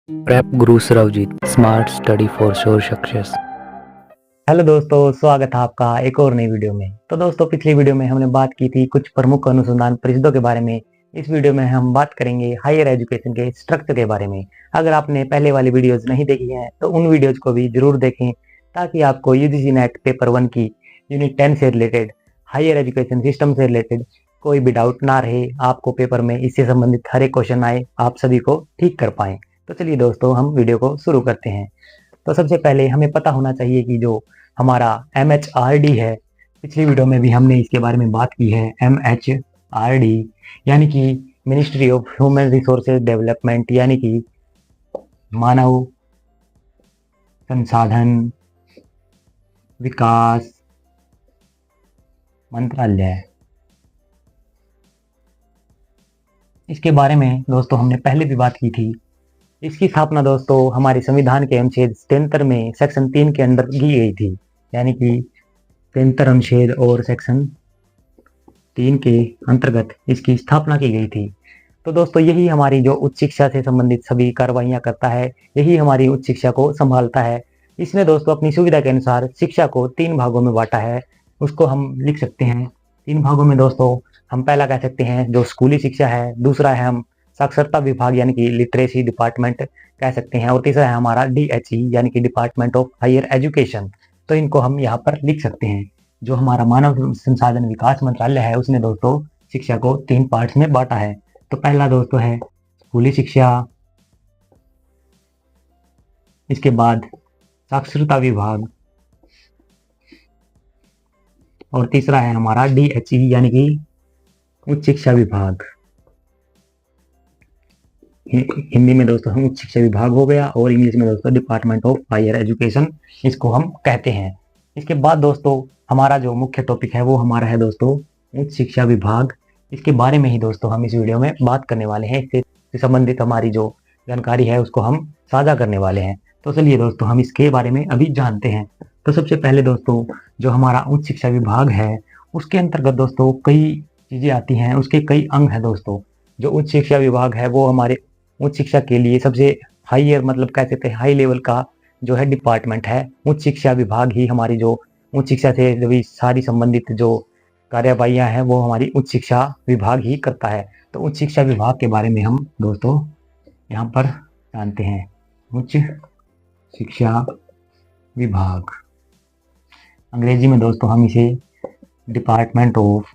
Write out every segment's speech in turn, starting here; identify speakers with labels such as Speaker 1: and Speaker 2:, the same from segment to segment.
Speaker 1: Prep Guru Sarvajeet smart study for sure success.
Speaker 2: Hello दोस्तों, स्वागत है आपका एक और नई वीडियो में। तो दोस्तों, पिछली वीडियो में हमने बात की थी कुछ प्रमुख अनुसंधान परिषदों के बारे में। इस वीडियो में हम बात करेंगे हायर एजुकेशन के स्ट्रक्चर के बारे में। अगर आपने पहले वाली वीडियोस नहीं देखी हैं तो उन वीडियोस को भी जरूर देखें, ताकि आपको यूजीसी नेट पेपर 1 की यूनिट 10 से रिलेटेड, हायर एजुकेशन सिस्टम से रिलेटेड कोई भी डाउट ना रहे। आपको पेपर में इससे संबंधित हर एक क्वेश्चन आए, आप सभी को ठीक कर पाएं। तो चलिए दोस्तों, हम वीडियो को शुरू करते हैं। तो सबसे पहले हमें पता होना चाहिए कि जो हमारा MHRD है, पिछली वीडियो में भी हमने इसके बारे में बात की है। MHRD यानी कि ministry of human resources development, यानी कि मानव संसाधन विकास मंत्रालय। इसके बारे में दोस्तों हमने पहले भी बात की थी। इसकी स्थापना दोस्तों हमारे संविधान के अनुच्छेद 73 में सेक्शन 3 के अंदर की गई थी, यानी कि 73 अनुच्छेद और सेक्शन 3 के अंतर्गत इसकी स्थापना की गई थी। तो दोस्तों यही हमारी जो उच्च शिक्षा से संबंधित सभी कार्रवाइयाँ करता है, यही हमारी उच्च शिक्षा को संभालता है। इसने दोस्तों अपनी सुविधा के अनुसार शिक्षा को 3 भागों में बांटा है। उसको हम लिख सकते हैं 3 भागों में दोस्तों। हम पहला कह सकते हैं जो स्कूली शिक्षा है, दूसरा है हम साक्षरता विभाग यानी कि लिटरेसी डिपार्टमेंट कह सकते हैं, और तीसरा है हमारा DHE यानी कि डिपार्टमेंट ऑफ हायर एजुकेशन। तो इनको हम यहाँ पर लिख सकते हैं। जो हमारा मानव संसाधन विकास मंत्रालय है, उसने दोस्तों शिक्षा को 3 पार्ट्स में बांटा है। तो पहला दोस्तों है स्कूली शिक्षा, इसके बाद साक्षरता विभाग, और तीसरा है हमारा DHE यानी कि उच्च शिक्षा विभाग। हिंदी में दोस्तों हम उच्च शिक्षा विभाग हो गया, और इंग्लिश में दोस्तों डिपार्टमेंट ऑफ हायर एजुकेशन इसको हम कहते हैं। इसके बाद दोस्तों हमारा जो मुख्य टॉपिक है वो हमारा है दोस्तों उच्च शिक्षा विभाग। इसके बारे में ही दोस्तों हम इस वीडियो में बात करने वाले हैं। इससे संबंधित हमारी जो जानकारी है उसको हम साझा करने वाले हैं। तो चलिए दोस्तों हम इसके बारे में अभी जानते हैं। तो सबसे पहले दोस्तों जो हमारा उच्च शिक्षा विभाग है, उसके अंतर्गत दोस्तों कई चीजें आती हैं, उसके कई अंग हैं दोस्तों। जो उच्च शिक्षा विभाग है वो हमारे उच्च शिक्षा के लिए सबसे हाईयर, मतलब कह सकते हैं हाई लेवल का जो है डिपार्टमेंट है। उच्च शिक्षा विभाग ही हमारी जो उच्च शिक्षा से सभी सारी संबंधित जो कार्यवाहियां हैं वो हमारी उच्च शिक्षा विभाग ही करता है। तो उच्च शिक्षा विभाग के बारे में हम दोस्तों यहाँ पर जानते हैं। उच्च शिक्षा विभाग, अंग्रेजी में दोस्तों हम इसे डिपार्टमेंट ऑफ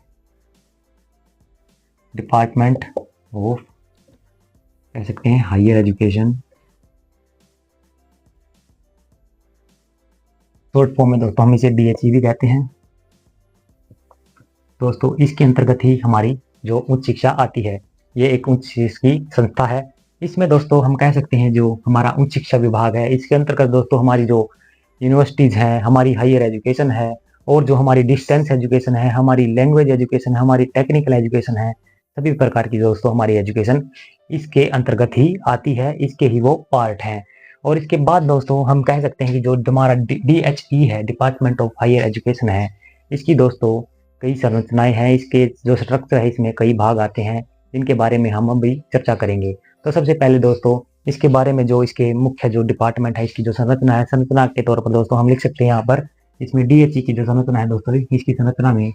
Speaker 2: कह सकते हैं हायर एजुकेशन, शॉर्ट फॉर्म में दोस्तों हम इसे DHE भी कहते हैं। दोस्तों इसके अंतर्गत ही हमारी जो उच्च शिक्षा आती है, ये एक उच्च शिक्षा की संस्था है। इसमें दोस्तों हम कह सकते हैं जो हमारा उच्च शिक्षा विभाग है, इसके अंतर्गत दोस्तों हमारी जो यूनिवर्सिटीज हैं, हमारी हायर एजुकेशन है, और जो हमारी डिस्टेंस एजुकेशन है, हमारी लैंग्वेज एजुकेशन है, हमारी टेक्निकल एजुकेशन है, सभी प्रकार की दोस्तों हमारी एजुकेशन इसके अंतर्गत ही आती है, इसके ही वो पार्ट हैं। और इसके बाद दोस्तों हम कह सकते हैं कि जो हमारा DHE है, डिपार्टमेंट ऑफ हायर एजुकेशन है, इसकी दोस्तों कई संरचनाएं हैं। इसके जो स्ट्रक्चर है इसमें कई भाग आते हैं, जिनके बारे में हम अभी चर्चा करेंगे। तो सबसे पहले दोस्तों इसके बारे में जो इसके मुख्य जो डिपार्टमेंट है, इसकी जो संरचना है, संरचना के तौर पर दोस्तों हम लिख सकते हैं यहाँ पर इसमें DHE की जो संरचना है दोस्तों, इसकी संरचना में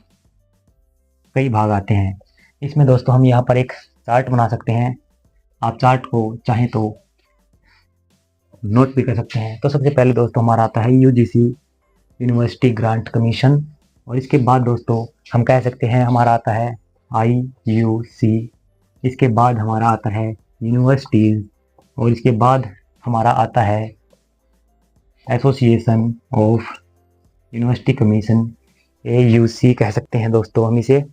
Speaker 2: कई भाग आते हैं। इसमें दोस्तों हम यहाँ पर एक चार्ट बना सकते हैं, आप चार्ट को चाहें तो नोट भी कर सकते हैं। तो सबसे पहले दोस्तों हमारा आता है UGC यूनिवर्सिटी ग्रांट कमीशन, और इसके बाद दोस्तों हम कह सकते हैं हमारा आता है IUC, इसके बाद हमारा आता है यूनिवर्सिटीज, और इसके बाद हमारा आता है association of university commission, AUC कह सकते हैं दोस्तों हम इसे।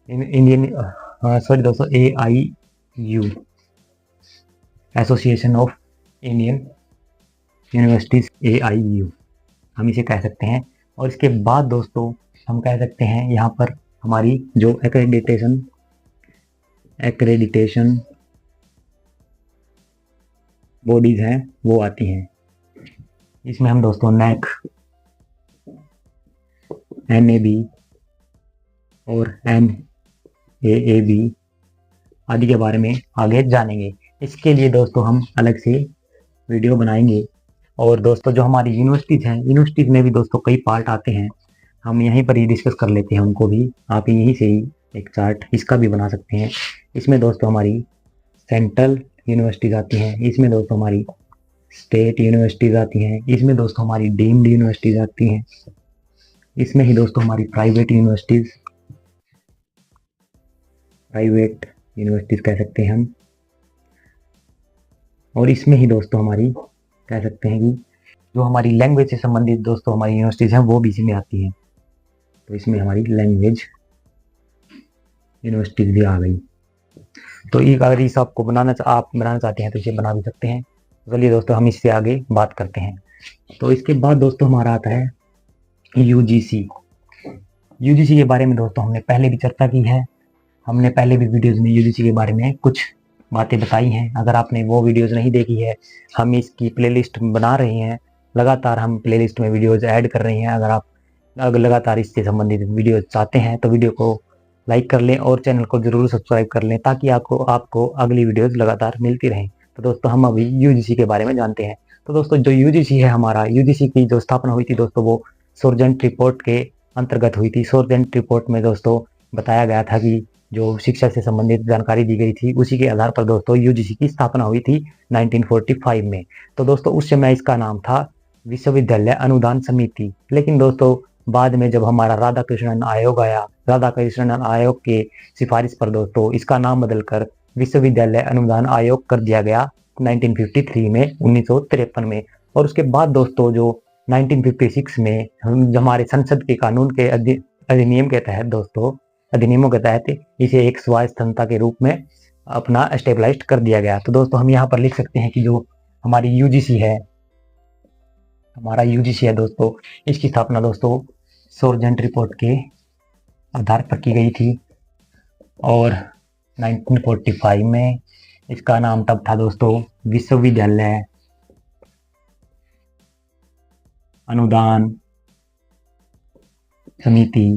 Speaker 2: इंडियन सॉरी दोस्तों AIU, association of Indian universities, AIU हम इसे कह सकते हैं। और इसके बाद दोस्तों हम कह सकते हैं यहाँ पर हमारी जो एक्रेडिटेशन बॉडीज हैं वो आती हैं। इसमें हम दोस्तों NAAC, NAB और NAAB आदि के बारे में आगे जानेंगे। इसके लिए दोस्तों हम अलग से वीडियो बनाएंगे। और दोस्तों जो हमारी यूनिवर्सिटीज हैं, यूनिवर्सिटीज में भी दोस्तों कई पार्ट आते हैं, हम यहीं पर ही डिस्कस कर लेते हैं उनको भी। आप यहीं से ही एक चार्ट इसका भी बना सकते हैं। इसमें दोस्तों हमारी सेंट्रल यूनिवर्सिटीज आती हैं, इसमें दोस्तों हमारी स्टेट यूनिवर्सिटीज आती हैं, इसमें दोस्तों हमारी डीम्ड यूनिवर्सिटीज आती हैं, इसमें ही दोस्तों हमारी प्राइवेट यूनिवर्सिटीज कह सकते हैं हम। और इसमें ही दोस्तों हमारी कह सकते हैं कि जो हमारी लैंग्वेज से संबंधित दोस्तों हमारी यूनिवर्सिटीज हैं वो भी इसी में आती हैं। तो इसमें हमारी लैंग्वेज यूनिवर्सिटीज भी आ गई। तो ये अगर इस आपको आप बनाना चाहते हैं तो इसे बना भी सकते हैं। चलिए दोस्तों हम इससे आगे बात करते हैं। तो इसके बाद दोस्तों हमारा आता है यूजीसी। यूजीसी के बारे में दोस्तों हमने पहले भी चर्चा की है, हमने पहले भी वीडियोज़ में यूजीसी के बारे में कुछ बातें बताई हैं। अगर आपने वो वीडियोज़ नहीं देखी है, हम इसकी प्लेलिस्ट बना रहे हैं, लगातार हम प्लेलिस्ट में वीडियोज़ ऐड कर रहे हैं। अगर आप लगातार इससे संबंधित वीडियो चाहते हैं तो वीडियो को लाइक कर लें और चैनल को जरूर सब्सक्राइब कर लें, ताकि आपको अगली वीडियोज़ लगातार मिलती रहें। तो दोस्तों हम अभी यूजीसी के बारे में जानते हैं। तो दोस्तों जो यूजीसी है हमारा, यूजीसी की जो स्थापना हुई थी दोस्तों वो सोरजेंट रिपोर्ट के अंतर्गत हुई थी। सोरजेंट रिपोर्ट में दोस्तों बताया गया था कि जो शिक्षा से संबंधित जानकारी दी गई थी, उसी के आधार पर दोस्तों यूजीसी की स्थापना हुई थी 1945 में। तो दोस्तों उस समय इसका नाम था विश्वविद्यालय अनुदान समिति। लेकिन दोस्तों बाद में जब हमारा राधाकृष्णन आयोग आया, राधाकृष्णन आयोग के सिफारिश पर दोस्तों इसका नाम बदलकर विश्वविद्यालय अनुदान आयोग कर दिया गया 1953 में, 1953 में। और उसके बाद दोस्तों जो 1956 में हमारे संसद के कानून के अधिनियम के तहत दोस्तों, अधिनियमों के तहत इसे एक स्वायत्त संस्था के रूप में अपना स्टेबलाइज्ड कर दिया गया। तो दोस्तों हम यहाँ पर लिख सकते हैं कि जो हमारी यूजीसी है, हमारा यूजीसी है दोस्तों, इसकी स्थापना दोस्तों सोरजेंट रिपोर्ट के आधार पर की गई थी। और 1945 में इसका नाम तब था दोस्तों विश्वविद्यालय अनुदान समिति।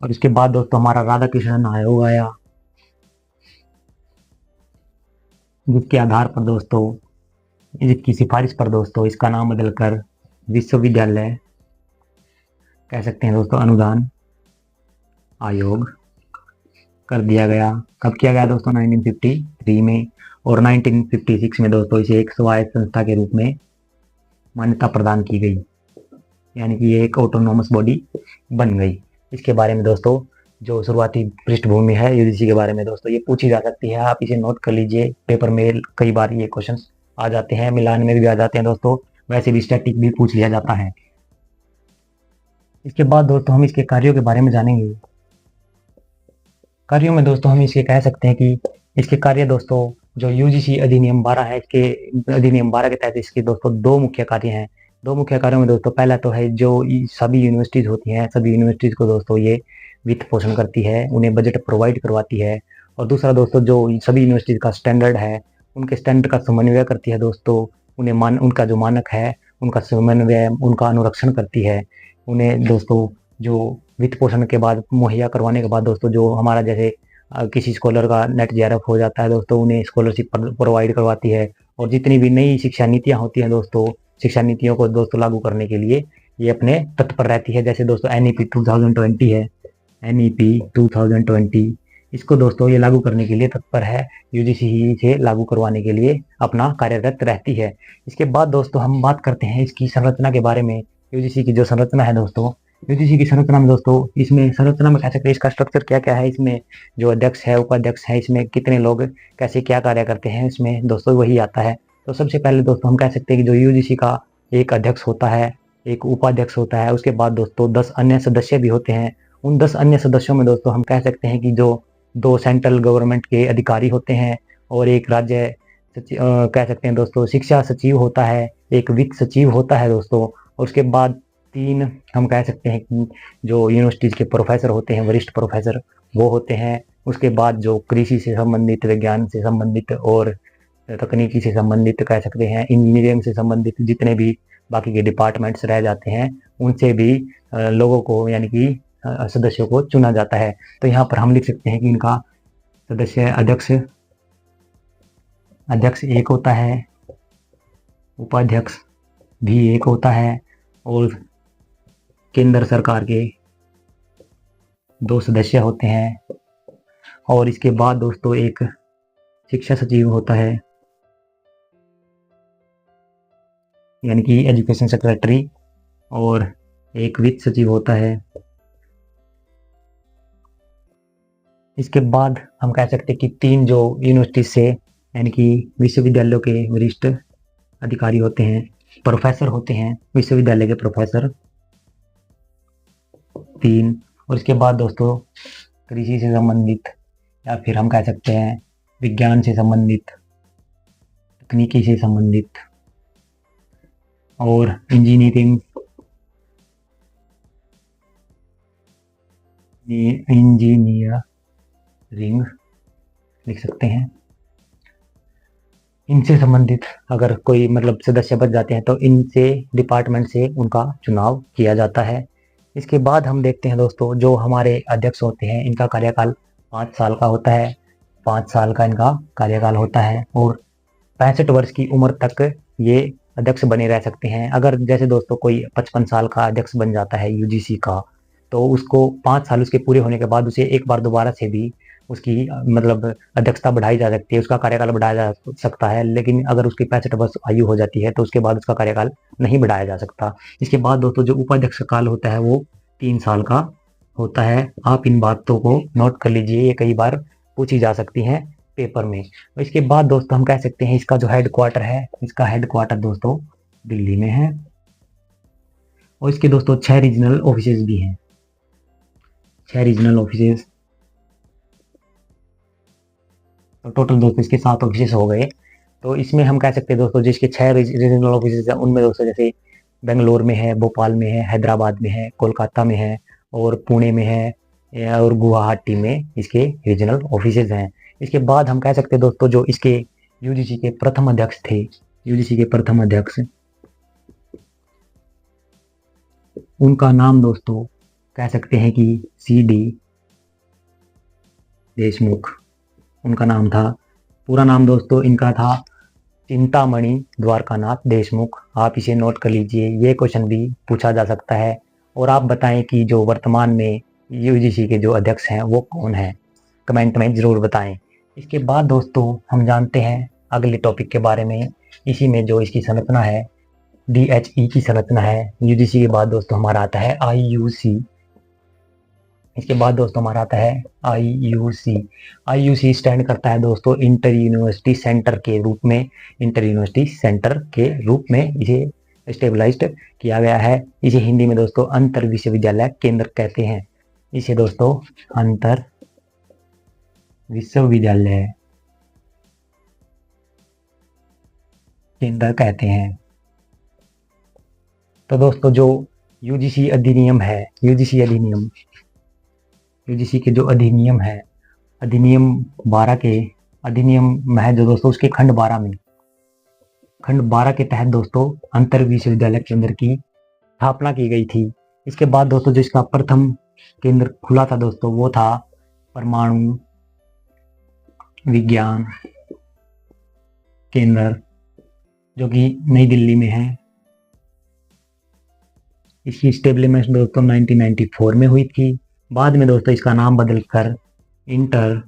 Speaker 2: और इसके बाद दोस्तों हमारा राधाकृष्णन आयोग आया, जिसके आधार पर दोस्तों, जिसकी सिफारिश पर दोस्तों इसका नाम बदलकर विश्वविद्यालय कह सकते हैं दोस्तों अनुदान आयोग कर दिया गया। कब किया गया दोस्तों? 1953 में। और 1956 में दोस्तों इसे एक स्वायत्त संस्था के रूप में मान्यता प्रदान की गई, यानी कि ये एक ऑटोनोमस बॉडी बन गई। इसके बारे में दोस्तों जो शुरुआती पृष्ठभूमि है यूजीसी के बारे में दोस्तों ये पूछी जा सकती है, आप इसे नोट कर लीजिए। पेपर में कई बार ये क्वेश्चंस आ जाते हैं, मिलान में भी आ जाते हैं दोस्तों, वैसे भी स्टैटिक भी पूछ लिया जाता है। इसके बाद दोस्तों हम इसके कार्यों के बारे में जानेंगे। कार्यों में दोस्तों हम इसके कह सकते हैं कि इसके कार्य दोस्तों जो यूजीसी अधिनियम 12 है, इसके अधिनियम 12 के तहत इसके दोस्तों दो मुख्य कार्य हैं। दो मुख्य कार्यों में दोस्तों पहला तो है जो सभी यूनिवर्सिटीज़ होती हैं, सभी यूनिवर्सिटीज़ को दोस्तों ये वित्त पोषण करती है, उन्हें बजट प्रोवाइड करवाती है। और दूसरा दोस्तों जो सभी यूनिवर्सिटीज़ का स्टैंडर्ड है, उनके स्टैंडर्ड का समन्वय करती है दोस्तों, उनका जो मानक है उनका समन्वय, उनका अनुरक्षण करती है। उन्हें दोस्तों जो वित्त पोषण के बाद मुहैया करवाने के बाद दोस्तों जो हमारा जैसे किसी स्कॉलर का नेट जेआरएफ हो जाता है दोस्तों, उन्हें स्कॉलरशिप प्रोवाइड करवाती है। और जितनी भी नई शिक्षा नीतियाँ होती हैं दोस्तों, शिक्षा नीतियों को दोस्तों लागू करने के लिए ये अपने तत्पर रहती है। जैसे दोस्तों NEP 2020 है, NEP 2020, इसको दोस्तों ये लागू करने के लिए तत्पर है। यूजीसी ही इसे लागू करवाने के लिए अपना कार्यरत रहती है। इसके बाद दोस्तों हम बात करते हैं इसकी संरचना के बारे में। यूजीसी की जो संरचना है दोस्तों, यूजीसी की संरचना में दोस्तों, इसमें संरचना में कह सकते हैं इसका स्ट्रक्चर क्या क्या है, इसमें जो अध्यक्ष है, उपाध्यक्ष है, इसमें कितने लोग कैसे क्या कार्य करते हैं, इसमें दोस्तों वही आता है। तो सबसे पहले दोस्तों हम कह सकते हैं कि जो यूजीसी का एक अध्यक्ष होता है, एक उपाध्यक्ष होता है, उसके बाद दोस्तों 10 अन्य सदस्य भी होते हैं। उन 10 अन्य सदस्यों में दोस्तों हम कह सकते हैं कि जो 2 सेंट्रल गवर्नमेंट के अधिकारी होते हैं और एक राज्य कह सकते हैं दोस्तों शिक्षा सचिव होता है, एक वित्त सचिव होता है दोस्तों। और उसके बाद 3 हम कह सकते हैं कि जो यूनिवर्सिटीज़ के प्रोफेसर होते हैं, वरिष्ठ प्रोफेसर, वो होते हैं। उसके बाद जो कृषि से संबंधित, विज्ञान से संबंधित और तकनीकी से संबंधित कह सकते हैं, इंजीनियरिंग से संबंधित जितने भी बाकी के डिपार्टमेंट्स रह जाते हैं, उनसे भी लोगों को यानी कि सदस्यों को चुना जाता है। तो यहाँ पर हम लिख सकते हैं कि इनका सदस्य अध्यक्ष एक होता है, उपाध्यक्ष भी एक होता है और केंद्र सरकार के 2 सदस्य होते हैं। और इसके बाद दोस्तों एक शिक्षा सचिव होता है, यानी कि एजुकेशन सेक्रेटरी, और एक वित्त सचिव होता है। इसके बाद हम कह सकते हैं कि 3 जो यूनिवर्सिटी से यानी कि विश्वविद्यालयों के वरिष्ठ अधिकारी होते हैं, प्रोफेसर होते हैं, विश्वविद्यालय के प्रोफेसर 3। और इसके बाद दोस्तों कृषि से संबंधित या फिर हम कह सकते हैं विज्ञान से संबंधित, तकनीकी से संबंधित और इंजीनियरिंग लिख सकते हैं, इनसे संबंधित अगर कोई मतलब सदस्य बच जाते हैं तो इनसे डिपार्टमेंट से उनका चुनाव किया जाता है। इसके बाद हम देखते हैं दोस्तों जो हमारे अध्यक्ष होते हैं इनका कार्यकाल 5 साल का होता है। 5 साल का इनका कार्यकाल होता है और 65 वर्ष की उम्र तक ये अध्यक्ष बने रह सकते हैं। अगर जैसे दोस्तों कोई 55 साल का अध्यक्ष बन जाता है यूजीसी का, तो उसको 5 साल उसके पूरे होने के बाद उसे एक बार दोबारा से भी उसकी मतलब अध्यक्षता बढ़ाई जा सकती है, उसका कार्यकाल बढ़ाया जा सकता है। लेकिन अगर उसकी 65 वर्ष आयु हो जाती है तो उसके बाद उसका कार्यकाल नहीं बढ़ाया जा सकता। इसके बाद दोस्तों जो उपाध्यक्ष काल होता है वो 3 साल का होता है। आप इन बातों को नोट कर लीजिए, ये कई बार पूछी जा सकती हैं पेपर में। और इसके बाद दोस्तों हम कह सकते हैं इसका जो हेडक्वार्टर है, इसका हेडक्वार्टर दोस्तों दिल्ली में है। और इसके दोस्तों 6 रीजनल ऑफिसेज भी हैं, 6 रीजनल ऑफिसेज। तो टोटल दोस्तों इसके 7 ऑफिसेज हो गए। तो इसमें हम कह सकते हैं दोस्तों जिसके 6 रीजनल ऑफिसेज हैं उनमें दोस्तों जैसे बेंगलोर में है, भोपाल में है, हैदराबाद में है, कोलकाता में है और पुणे में है और गुवाहाटी में इसके रीजनल ऑफिसेज हैं। इसके बाद हम कह सकते हैं दोस्तों जो इसके यूजीसी के प्रथम अध्यक्ष थे, यूजीसी के प्रथम अध्यक्ष, उनका नाम दोस्तों कह सकते हैं कि CD देशमुख उनका नाम था। पूरा नाम दोस्तों इनका था चिंतामणि द्वारकानाथ देशमुख। आप इसे नोट कर लीजिए, ये क्वेश्चन भी पूछा जा सकता है। और आप बताएं कि जो वर्तमान में यूजीसी के जो अध्यक्ष हैं वो कौन है, कमेंट में ज़रूर बताएं। इसके बाद दोस्तों हम जानते हैं अगले टॉपिक के बारे में। इसी में जो इसकी संरचना है DHE की संरचना है। यूजीसी के बाद दोस्तों हमारा आता है IUC। इसके बाद दोस्तों हमारा आता है IUC। IUC स्टैंड करता है दोस्तों इंटर यूनिवर्सिटी सेंटर के रूप में। इंटर यूनिवर्सिटी सेंटर के रूप में इसे स्टेबलाइज्ड किया गया है। इसे हिंदी में दोस्तों अंतर विश्वविद्यालय केंद्र कहते हैं। इसे दोस्तों अंतर विश्वविद्यालय केंद्र कहते हैं। तो दोस्तों जो यूजीसी अधिनियम है, यूजीसी के जो अधिनियम है, अधिनियम 12 के अधिनियम है जो दोस्तों उसके खंड 12 के तहत दोस्तों अंतर विश्वविद्यालय केंद्र की स्थापना की गई थी। इसके बाद दोस्तों जो इसका प्रथम केंद्र खुला था दोस्तों वो था परमाणु विज्ञान केंद्र, जो कि नई दिल्ली में है। इसकी स्टेब्लिशमेंट दोस्तों 1994 में हुई थी। बाद में दोस्तों इसका नाम बदलकर इंटर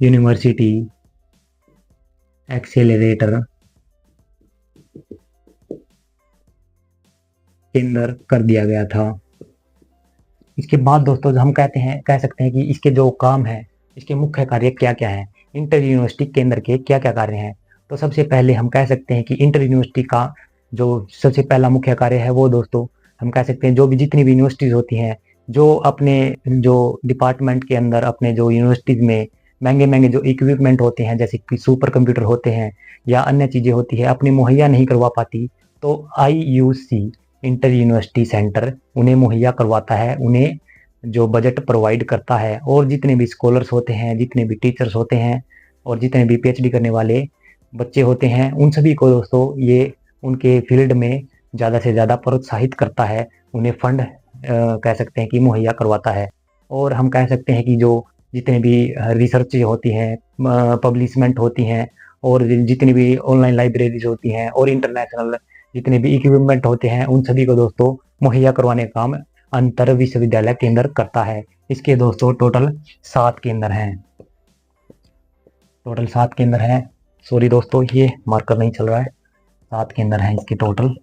Speaker 2: यूनिवर्सिटी एक्सेलरेटर केंद्र कर दिया गया था। इसके बाद दोस्तों हम कह सकते हैं कि इसके जो काम है, इसके मुख्य कार्य क्या क्या है, इंटर यूनिवर्सिटी केंद्र के क्या क्या कार्य हैं। तो सबसे पहले हम कह सकते हैं कि इंटर यूनिवर्सिटी का जो सबसे पहला मुख्य कार्य है वो दोस्तों हम कह सकते हैं जो भी जितनी भी यूनिवर्सिटीज़ होती हैं, जो अपने जो डिपार्टमेंट के अंदर अपने जो यूनिवर्सिटीज़ में महंगे जो इक्विपमेंट होते हैं, जैसे कि सुपर कंप्यूटर होते हैं या अन्य चीज़ें होती है, अपनी मुहैया नहीं करवा पाती, तो IUC इंटर यूनिवर्सिटी सेंटर उन्हें मुहैया करवाता है, उन्हें जो बजट प्रोवाइड करता है। और जितने भी स्कॉलर्स होते हैं, जितने भी टीचर्स होते हैं और जितने भी PhD करने वाले बच्चे होते हैं, उन सभी को दोस्तों ये उनके फील्ड में ज़्यादा से ज़्यादा प्रोत्साहित करता है, उन्हें फंड कह सकते हैं कि मुहैया करवाता है। और हम कह सकते हैं कि जो जितने भी रिसर्च होती हैं, पब्लिशमेंट होती हैं और जितनी भी ऑनलाइन लाइब्रेरीज होती हैं और इंटरनेशनल जितने भी इक्विपमेंट होते हैं उन सभी को दोस्तों मुहैया करवाने का काम अंतर विश्वविद्यालय केंद्र करता है। इसके दोस्तों टोटल 7 केंद्र हैं। टोटल 7 केंद्र हैं। सॉरी दोस्तों, ये मार्कर नहीं चल रहा है। 7 केंद्र हैं इसके टोटल।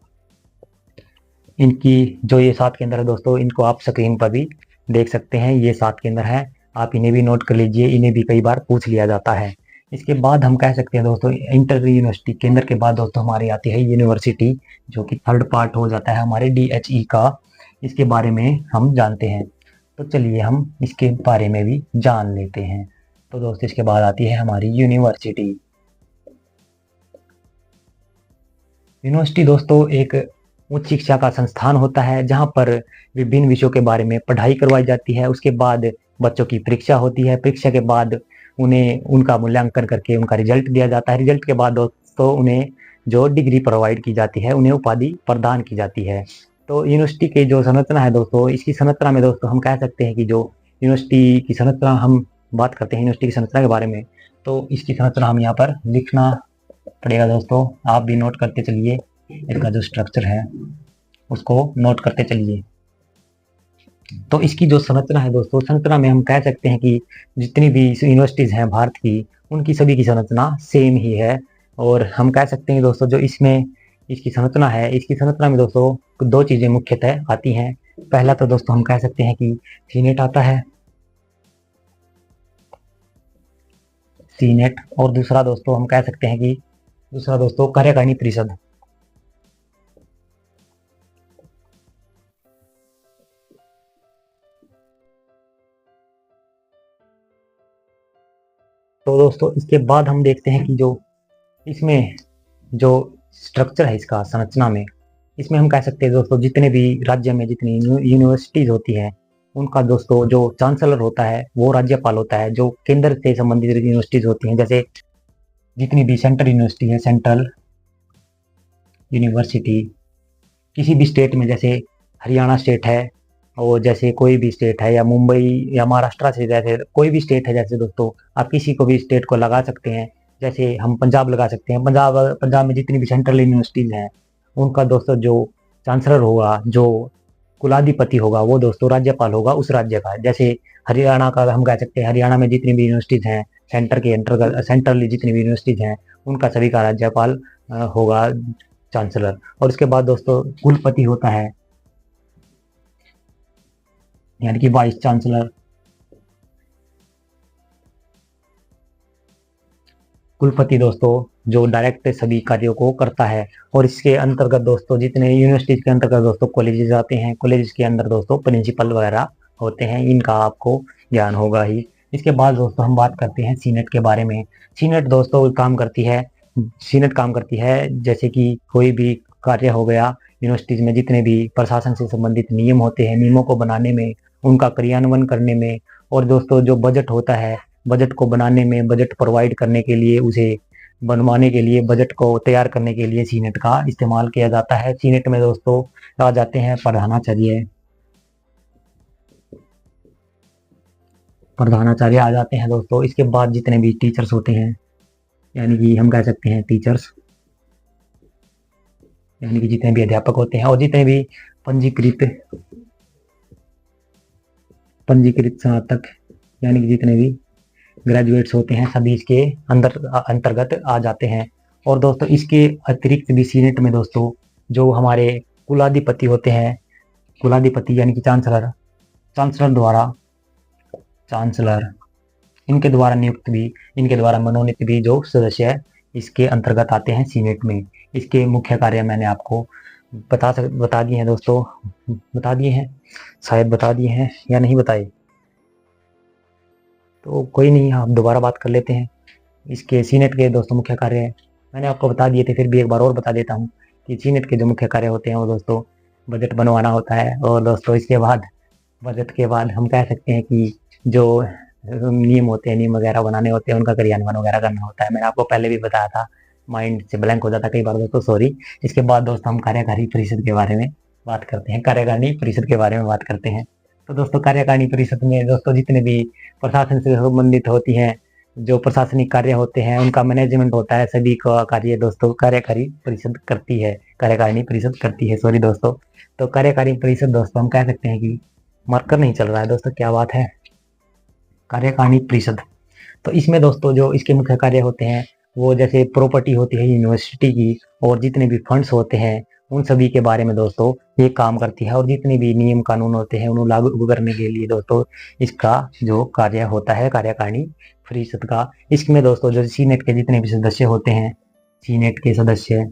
Speaker 2: इनकी जो ये 7 केंद्र है दोस्तों, इनको आप स्क्रीन पर भी देख सकते हैं। ये 7 केंद्र हैं, आप इन्हें भी नोट कर लीजिए, इन्हें भी कई बार पूछ लिया जाता है। इसके बाद हम कह सकते हैं दोस्तों, इंटर यूनिवर्सिटी केंद्र के बाद दोस्तों हमारी आती है यूनिवर्सिटी, जो कि थर्ड पार्ट हो जाता है हमारे DHE का। इसके बारे में हम जानते हैं, तो चलिए हम इसके बारे में भी जान लेते हैं। तो दोस्तों इसके बाद आती है हमारी यूनिवर्सिटी। यूनिवर्सिटी दोस्तों एक उच्च शिक्षा का संस्थान होता है जहां पर विभिन्न विषयों के बारे में पढ़ाई करवाई जाती है। उसके बाद बच्चों की परीक्षा होती है। परीक्षा के बाद उन्हें उनका मूल्यांकन करके उनका रिजल्ट दिया जाता है। रिजल्ट के बाद दोस्तों उन्हें जो डिग्री प्रोवाइड की जाती है, उन्हें उपाधि प्रदान की जाती है। तो यूनिवर्सिटी की जो संरचना है दोस्तों, इसकी संरचना में दोस्तों हम कह सकते हैं कि जो यूनिवर्सिटी की संरचना, हम बात करते हैं यूनिवर्सिटी की संरचना के बारे में, तो इसकी संरचना हम यहाँ पर लिखना पड़ेगा दोस्तों। आप भी नोट करते चलिए, इसका जो स्ट्रक्चर है उसको नोट करते चलिए। तो इसकी जो संरचना है दोस्तों, संरचना में हम कह सकते हैं कि जितनी भी यूनिवर्सिटीज़ हैं भारत की, उनकी सभी की संरचना सेम ही है। और हम कह सकते हैं दोस्तों, जो इसमें इसकी संरचना है, इसकी संरचना में दोस्तों 2 चीज़ें मुख्यतः आती हैं। पहला तो दोस्तों हम कह सकते हैं कि सीनेट आता है, सीनेट। और दूसरा दोस्तों हम कह सकते हैं कि दूसरा दोस्तों कार्यकारिणी परिषद। तो दोस्तों इसके बाद हम देखते हैं कि जो इसमें जो स्ट्रक्चर है इसका संरचना में, इसमें हम कह सकते हैं दोस्तों, जितने भी राज्य में जितनी यूनिवर्सिटीज होती हैं उनका दोस्तों जो चांसलर होता है वो राज्यपाल होता है। जो केंद्र से संबंधित यूनिवर्सिटीज होती हैं, जैसे जितनी भी सेंट्रल यूनिवर्सिटी है, सेंट्रल यूनिवर्सिटी किसी भी स्टेट में, जैसे हरियाणा स्टेट है, और जैसे कोई भी स्टेट है, या मुंबई या महाराष्ट्र से, जैसे कोई भी स्टेट है, जैसे दोस्तों आप किसी को भी स्टेट को लगा सकते हैं। जैसे हम पंजाब लगा सकते हैं। पंजाब में जितनी भी सेंट्रल यूनिवर्सिटीज हैं उनका दोस्तों जो चांसलर होगा, जो कुलाधिपति होगा, वो दोस्तों राज्यपाल होगा उस राज्य का। जैसे हरियाणा का हम कह सकते हैं, हरियाणा में जितनी भी यूनिवर्सिटीज हैं सेंटर के अंतर्गत, सेंट्रली जितनी भी यूनिवर्सिटीज हैं उनका सभी का राज्यपाल होगा चांसलर। और उसके बाद दोस्तों कुलपति होता है, यानी कि वाइस चांसलर। कुलपति दोस्तों जो डायरेक्ट सभी कार्यों को करता है। और इसके अंतर्गत दोस्तों जितने यूनिवर्सिटीज के अंतर्गत दोस्तों कॉलेजेस आते हैं, कॉलेजेस के अंदर दोस्तों प्रिंसिपल वगैरह होते हैं, इनका आपको ज्ञान होगा ही। इसके बाद दोस्तों हम बात करते हैं सीनेट के बारे में। सीनेट दोस्तों काम करती है, सीनेट काम करती है जैसे कि कोई भी कार्य हो गया यूनिवर्सिटीज में, जितने भी प्रशासन से संबंधित नियम होते हैं, नियमों को बनाने में, उनका क्रियान्वयन करने में, और दोस्तों जो बजट होता है, बजट को बनाने में, बजट प्रोवाइड करने के लिए, उसे बनवाने के लिए, बजट को तैयार करने के लिए सीनेट का इस्तेमाल किया जाता है। सीनेट में दोस्तों आ जाते हैं प्रधानाचार्य, प्रधानाचार्य आ जाते हैं दोस्तों। इसके बाद जितने भी टीचर्स होते हैं, यानी कि हम कह सकते हैं टीचर्स, यानी कि जितने भी अध्यापक होते हैं, और जितने भी पंजीकृत स्नातक, यानी कि जितने भी ग्रेजुएट्स होते हैं, सभी इसके अंतर्गत आ जाते हैं। और दोस्तों इसके अतिरिक्त भी सीनेट में दोस्तों जो हमारे कुलाधिपति होते हैं, कुलाधिपति यानी कि चांसलर, इनके द्वारा नियुक्त भी, इनके द्वारा मनोनीत भी जो सदस्य इसके अंतर्गत आते हैं सीनेट में। इसके मुख्य कार्य मैंने आपको बता दिए हैं दोस्तों, बता दिए हैं, शायद बता दिए हैं या नहीं बताए, तो कोई नहीं, आप दोबारा बात कर लेते हैं। इसके सीनेट के दोस्तों मुख्य कार्य है, मैंने आपको बता दिए थे, फिर भी एक बार और बता देता हूँ कि सीनेट के जो मुख्य कार्य होते हैं वो दोस्तों बजट बनवाना होता है। और दोस्तों इसके बाद, बजट के बाद हम कह सकते हैं कि जो नियम होते हैं, नियम वगैरह बनाने होते हैं, उनका क्रियान्वयन वगैरह करना होता है। मैंने आपको पहले भी बताया था, माइंड से ब्लैंक हो जाता कई बार दोस्तों, सॉरी। इसके बाद दोस्तों हम कार्यकारी परिषद के बारे में बात करते हैं, कार्यकारिणी परिषद के बारे में बात करते हैं। तो दोस्तों कार्यकारिणी परिषद में दोस्तों जितने भी प्रशासन से संबंधित होती हैं, जो प्रशासनिक कार्य होते हैं उनका मैनेजमेंट होता है, सभी का कार्य दोस्तों कार्यकारी परिषद करती है, कार्यकारिणी परिषद करती है, सॉरी दोस्तों। तो कार्यकारिणी परिषद दोस्तों हम कह सकते हैं कि मार्कर नहीं चल रहा है दोस्तों, क्या बात है। कार्यकारिणी परिषद, तो इसमें दोस्तों जो इसके मुख्य कार्य होते हैं वो जैसे प्रॉपर्टी होती है यूनिवर्सिटी की, और जितने भी फंड्स होते हैं उन सभी के बारे में दोस्तों ये काम करती है, और जितने भी नियम कानून होते हैं उन्हें लागू करने के लिए दोस्तों इसका जो कार्य होता है कार्यकारिणी परिषद का। इसमें दोस्तों जो सीनेट के जितने भी सदस्य होते हैं, सीनेट के सदस्य,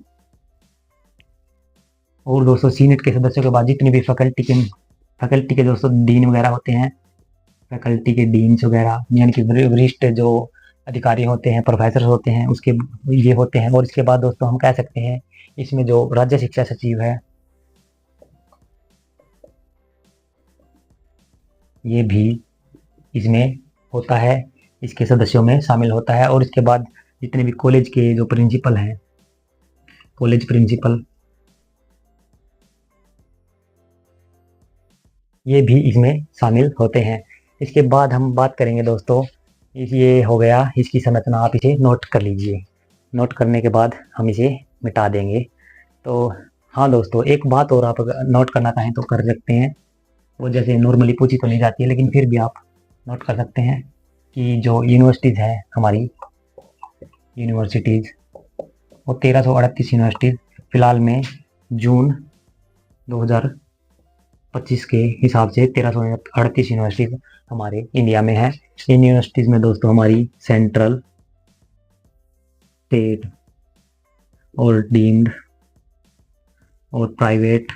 Speaker 2: और दोस्तों सीनेट के सदस्यों के बाद जितनी भी फैकल्टी के दोस्तों डीन वगैरह होते हैं, फैकल्टी के डीन्स वगैरह यानी कि वरिष्ठ जो अधिकारी होते हैं, प्रोफेसर होते हैं, उसके ये होते हैं। और इसके बाद दोस्तों हम कह सकते हैं इसमें जो राज्य शिक्षा सचिव है ये भी इसमें होता है, इसके सदस्यों में शामिल होता है। और इसके बाद जितने भी कॉलेज के जो प्रिंसिपल हैं, कॉलेज प्रिंसिपल, ये भी इसमें शामिल होते हैं। इसके बाद हम बात करेंगे दोस्तों, ये हो गया इसकी संरचना, आप इसे नोट कर लीजिए। नोट करने के बाद हम इसे मिटा देंगे। तो हाँ दोस्तों, एक बात और आप अगर नोट करना चाहें तो कर सकते हैं, वो जैसे नॉर्मली पूछी तो नहीं जाती है लेकिन फिर भी आप नोट कर सकते हैं कि जो यूनिवर्सिटीज़ है हमारी, यूनिवर्सिटीज़ वो 1338 यूनिवर्सिटीज़ फिलहाल में जून 2025 के हिसाब से 1338 यूनिवर्सिटीज़ हमारे इंडिया में है। इन यूनिवर्सिटीज़ में दोस्तों हमारी सेंट्रल, स्टेट और डीम्ड और प्राइवेट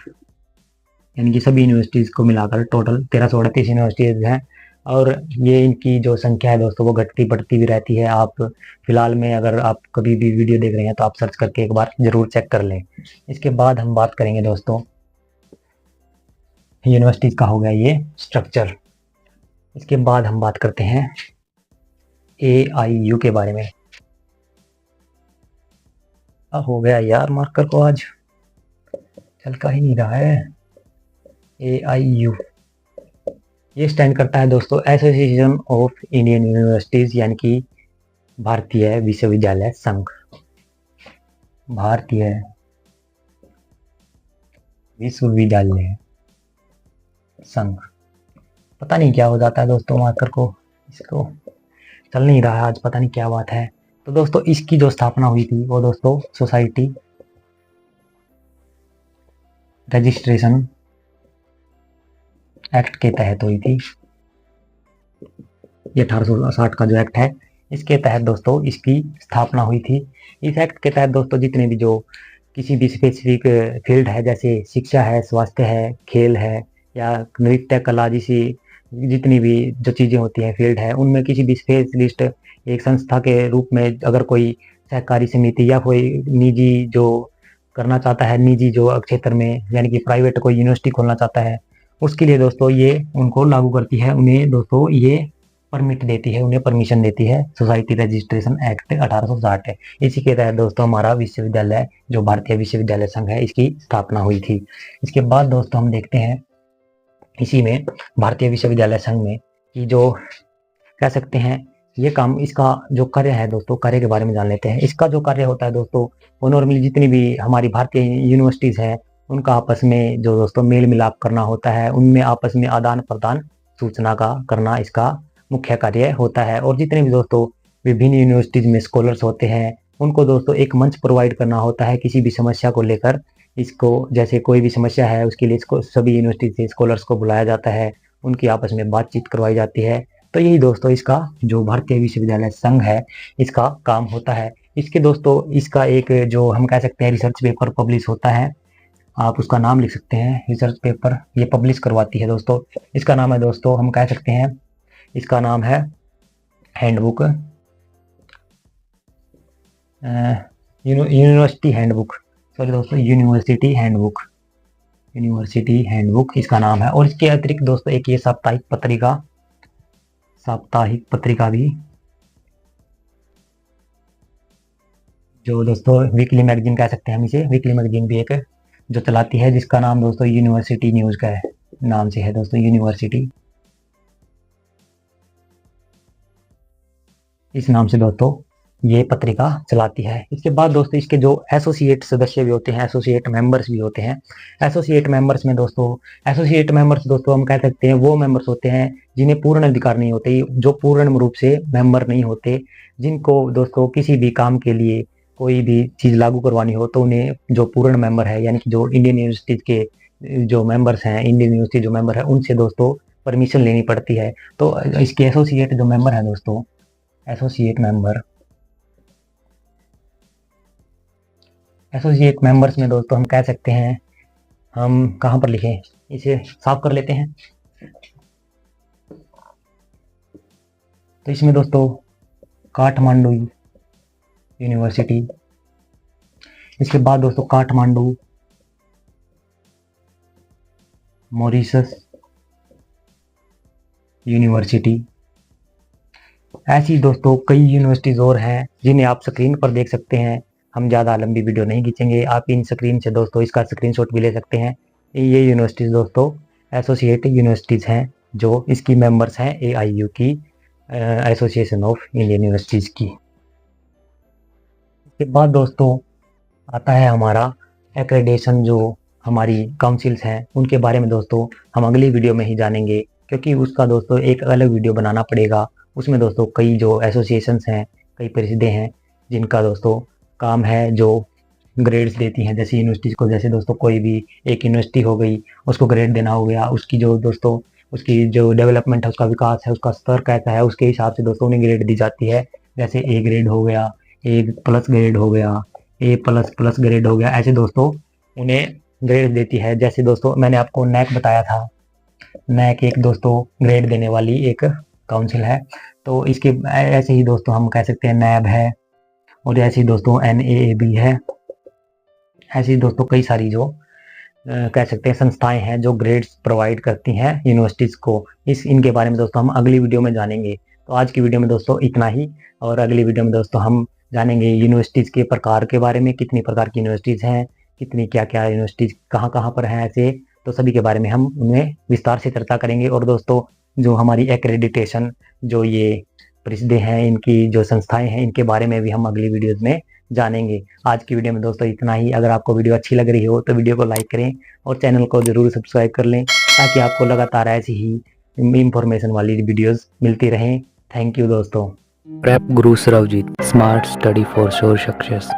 Speaker 2: यानी कि सभी यूनिवर्सिटीज़ को मिलाकर टोटल 1338 यूनिवर्सिटीज़ हैं। और ये इनकी जो संख्या है दोस्तों वो घटती बढ़ती भी रहती है। आप फिलहाल में अगर आप कभी भी वीडियो देख रहे हैं तो आप सर्च करके एक बार ज़रूर चेक कर लें। इसके बाद हम बात करेंगे दोस्तों यूनिवर्सिटीज़ का हो गया ये स्ट्रक्चर। इसके बाद हम बात करते हैं AIU के बारे में। हो गया यार मार्कर को आज चल का ही नहीं रहा है। AIU ये स्टैंड करता है दोस्तों एसोसिएशन ऑफ इंडियन यूनिवर्सिटीज यानी कि भारतीय विश्वविद्यालय संघ। भारतीय विश्वविद्यालय संघ, पता नहीं क्या हो जाता है दोस्तों मार्कर को, इसको चल नहीं रहा है आज, पता नहीं क्या बात है। तो दोस्तों इसकी जो स्थापना हुई थी वो दोस्तों सोसाइटी रजिस्ट्रेशन एक्ट के तहत हुई थी। ये 1860 का जो एक्ट है इसके तहत दोस्तों इसकी स्थापना हुई थी। इस एक्ट के तहत दोस्तों जितने भी जो किसी भी स्पेसिफिक फील्ड है, जैसे शिक्षा है, स्वास्थ्य है, खेल है या नृत्य कला जैसी जितनी भी जो चीज़ें होती हैं फील्ड है, उनमें किसी भी स्पेशलिस्ट एक संस्था के रूप में अगर कोई सहकारी समिति या कोई निजी जो करना चाहता है, निजी जो क्षेत्र में यानी कि प्राइवेट कोई यूनिवर्सिटी खोलना चाहता है, उसके लिए दोस्तों ये उनको लागू करती है, उन्हें दोस्तों ये परमिट देती है, उन्हें परमिशन देती है सोसाइटी रजिस्ट्रेशन एक्ट 1860 है। इसी के तहत दोस्तों हमारा विश्वविद्यालय जो भारतीय विश्वविद्यालय संघ है इसकी स्थापना हुई थी। इसके बाद दोस्तों हम देखते हैं इसी में भारतीय विश्वविद्यालय संघ में कि जो कह सकते हैं ये काम, इसका जो कार्य है दोस्तों, कार्य के बारे में जान लेते हैं। इसका जो कार्य होता है दोस्तों वो नॉर्मली जितनी भी हमारी भारतीय यूनिवर्सिटीज़ हैं उनका आपस में जो दोस्तों मेल मिलाप करना होता है, उनमें आपस में आदान प्रदान सूचना का करना इसका मुख्य कार्य होता है। और जितने भी दोस्तों विभिन्न यूनिवर्सिटीज़ में स्कॉलर्स होते हैं उनको दोस्तों एक मंच प्रोवाइड करना होता है किसी भी समस्या को लेकर। इसको जैसे कोई भी समस्या है उसके लिए इसको सभी यूनिवर्सिटी से स्कॉलर्स को बुलाया जाता है, उनकी आपस में बातचीत करवाई जाती है। तो यही दोस्तों इसका जो भारतीय विश्वविद्यालय संघ है इसका काम होता है। इसके दोस्तों इसका एक जो हम कह सकते हैं रिसर्च पेपर पब्लिश होता है, आप उसका नाम लिख सकते हैं, रिसर्च पेपर ये पब्लिश करवाती है दोस्तों। इसका नाम है दोस्तों, हम कह सकते हैं इसका नाम है हैंडबुक, यूनिवर्सिटी हैंडबुक, सॉरी दोस्तों यूनिवर्सिटी हैंडबुक, यूनिवर्सिटी हैंडबुक इसका नाम है। और इसके अतिरिक्त दोस्तों एक ये साप्ताहिक पत्रिका भी जो दोस्तों वीकली मैगजीन कह सकते हैं हम इसे, वीकली मैगजीन भी एक जो चलाती है जिसका नाम दोस्तों यूनिवर्सिटी न्यूज़ का है, नाम से है दोस्तों यूनिवर्सिटी इस नाम से दोस्तों ये पत्रिका चलाती है। इसके बाद दोस्तों इसके जो एसोसिएट सदस्य भी होते हैं, एसोसिएट मेंबर्स भी होते हैं। एसोसिएट मेंबर्स में दोस्तों, एसोसिएट मेंबर्स दोस्तों हम कह सकते हैं वो मेंबर्स होते हैं जिन्हें पूर्ण अधिकार नहीं होते, जो पूर्ण रूप से मेंबर नहीं होते, जिनको दोस्तों किसी भी काम के लिए कोई भी चीज लागू करवानी हो तो उन्हें जो पूर्ण मेंबर है, यानी कि जो इंडियन यूनिवर्सिटी के जो मेंबर्स हैं, इंडियन यूनिवर्सिटी जो मेंबर है, उनसे दोस्तों परमिशन लेनी पड़ती है। तो इसके एसोसिएट जो मेंबर है दोस्तों, एसोसिएट मेंबर, एसोसिएट मेंबर्स में दोस्तों हम कह सकते हैं, हम कहाँ पर लिखें, इसे साफ कर लेते हैं। तो इसमें दोस्तों काठमांडू यूनिवर्सिटी, इसके बाद दोस्तों काठमांडू मॉरिशस यूनिवर्सिटी, ऐसी दोस्तों कई यूनिवर्सिटीज और हैं जिन्हें आप स्क्रीन पर देख सकते हैं। हम ज़्यादा लंबी वीडियो नहीं खींचेंगे, आप इन स्क्रीन से दोस्तों इसका स्क्रीनशॉट भी ले सकते हैं। ये यूनिवर्सिटीज़ दोस्तों एसोसिएट यूनिवर्सिटीज़ हैं जो इसकी मेंबर्स हैं AIU की, एसोसिएशन ऑफ इंडियन यूनिवर्सिटीज़ की। इसके बाद दोस्तों आता है हमारा एक्रेडिटेशन, जो हमारी काउंसिल्स हैं उनके बारे में दोस्तों हम अगली वीडियो में ही जानेंगे, क्योंकि उसका दोस्तों एक अलग वीडियो बनाना पड़ेगा। उसमें दोस्तों कई जो एसोसिएशंस हैं, कई परिषदें हैं जिनका दोस्तों काम है जो ग्रेड्स देती हैं, जैसे यूनिवर्सिटीज़ को, जैसे दोस्तों कोई भी एक यूनिवर्सिटी हो गई, उसको ग्रेड देना हो गया, उसकी जो दोस्तों उसकी जो डेवलपमेंट है, उसका विकास है, उसका स्तर कैसा है, उसके हिसाब से दोस्तों उन्हें ग्रेड दी जाती है। जैसे A ग्रेड हो गया, A+ ग्रेड हो गया, A++ ग्रेड हो गया, ऐसे दोस्तों उन्हें ग्रेड देती है। जैसे दोस्तों मैंने आपको NAC बताया था, NAC एक दोस्तों ग्रेड देने वाली एक काउंसिल है। तो इसके ऐसे ही दोस्तों हम कह सकते हैं NAB है, और ऐसे ही दोस्तों NAAB है। ऐसी दोस्तों कई सारी जो कह सकते हैं संस्थाएं हैं जो ग्रेड्स प्रोवाइड करती हैं यूनिवर्सिटीज़ को। इनके बारे में दोस्तों हम अगली वीडियो में जानेंगे। तो आज की वीडियो में दोस्तों इतना ही, और अगली वीडियो में दोस्तों हम जानेंगे यूनिवर्सिटीज़ के प्रकार के बारे में, कितनी प्रकार की यूनिवर्सिटीज़ हैं, कितनी क्या क्या यूनिवर्सिटीज़ कहाँ कहाँ पर हैं, ऐसे तो सभी के बारे में हम उनमें विस्तार से चर्चा करेंगे। और दोस्तों जो हमारी एक्रेडिटेशन, जो ये परिषदें हैं, इनकी जो संस्थाएं हैं, इनके बारे में भी हम अगली वीडियोज़ में जानेंगे। आज की वीडियो में दोस्तों इतना ही। अगर आपको वीडियो अच्छी लग रही हो तो वीडियो को लाइक करें और चैनल को जरूर सब्सक्राइब कर लें, ताकि आपको लगातार ऐसी ही इंफॉर्मेशन वाली वीडियोस मिलती रहें। थैंक यू दोस्तों।
Speaker 1: Prep Guru Sarvajeet, smart study for sure success.